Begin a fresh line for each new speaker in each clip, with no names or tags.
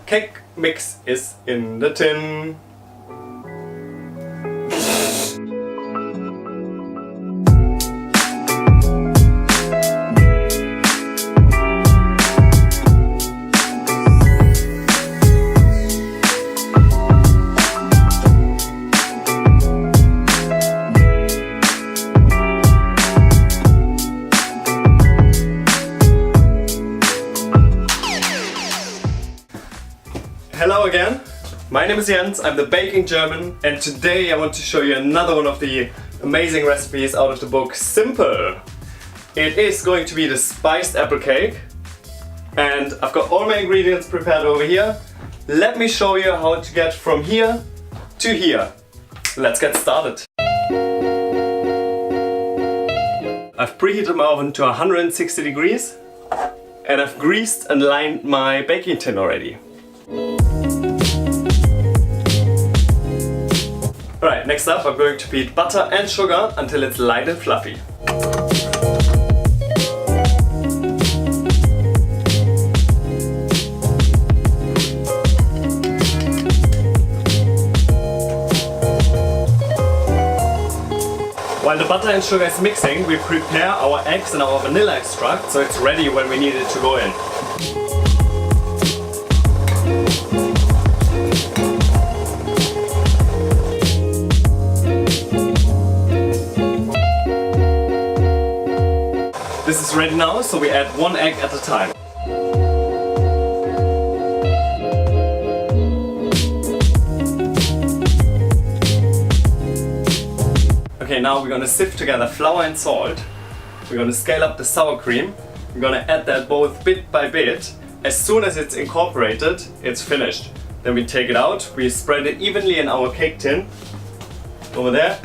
cake mix is in the tin.
Hello again, my name is Jens, I'm the baking German, and today I want to show you another one of the amazing recipes out of the book Simple. It is going to be the spiced apple cake, and I've got all my ingredients prepared over here. Let me show you how to get from here to here. Let's get started. I've preheated my oven to 160 degrees and I've greased and lined my baking tin already. Alright, next up I'm going to beat butter and sugar until it's light and fluffy. While the butter and sugar is mixing, we prepare our eggs and our vanilla extract so it's ready when we need it to go in. This is ready now, so we add one egg at a time. Okay, now we're gonna sift together flour and salt. We're gonna scale up the sour cream. We're gonna add that both bit by bit. As soon as it's incorporated, it's finished. Then we take it out, we spread it evenly in our cake tin, over there,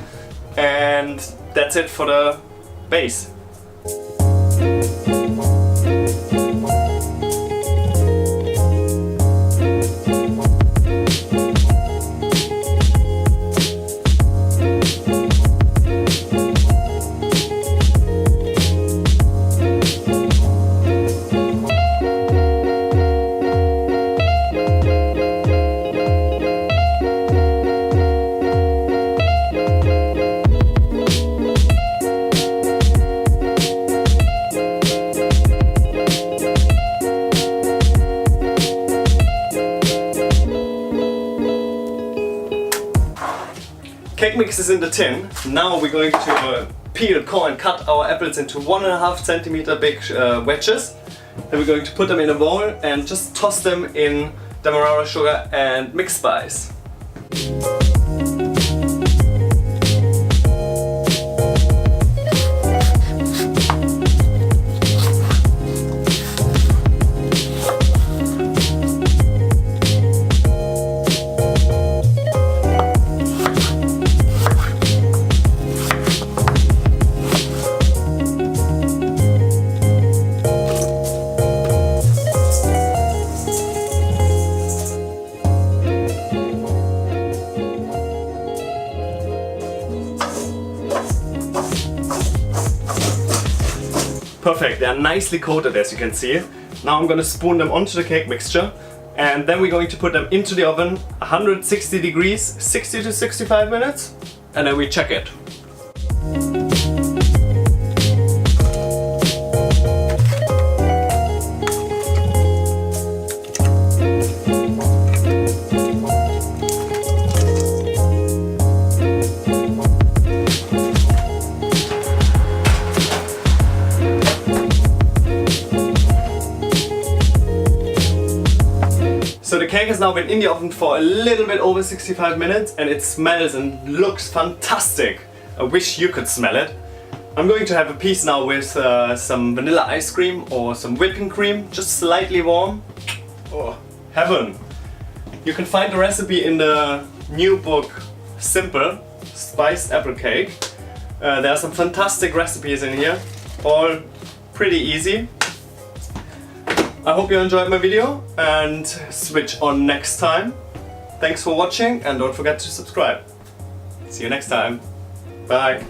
and that's it for the base. Cake mix is in the tin. Now we're going to peel, core and cut our apples into 1.5 centimeter big wedges. Then we're going to put them in a bowl and just toss them in demerara sugar and mixed spice. Perfect, they are nicely coated as you can see. Now I'm going to spoon them onto the cake mixture and then we're going to put them into the oven 160 degrees, 60 to 65 minutes, and then we check it. So the cake has now been in the oven for a little bit over 65 minutes and it smells and looks fantastic. I wish you could smell it. I'm going to have a piece now with some vanilla ice cream or some whipping cream, just slightly warm. Oh, heaven! You can find the recipe in the new book Simple, Spiced Apple Cake. There are some fantastic recipes in here, all pretty easy. I hope you enjoyed my video and switch on next time. Thanks for watching and don't forget to subscribe. See you next time. Bye.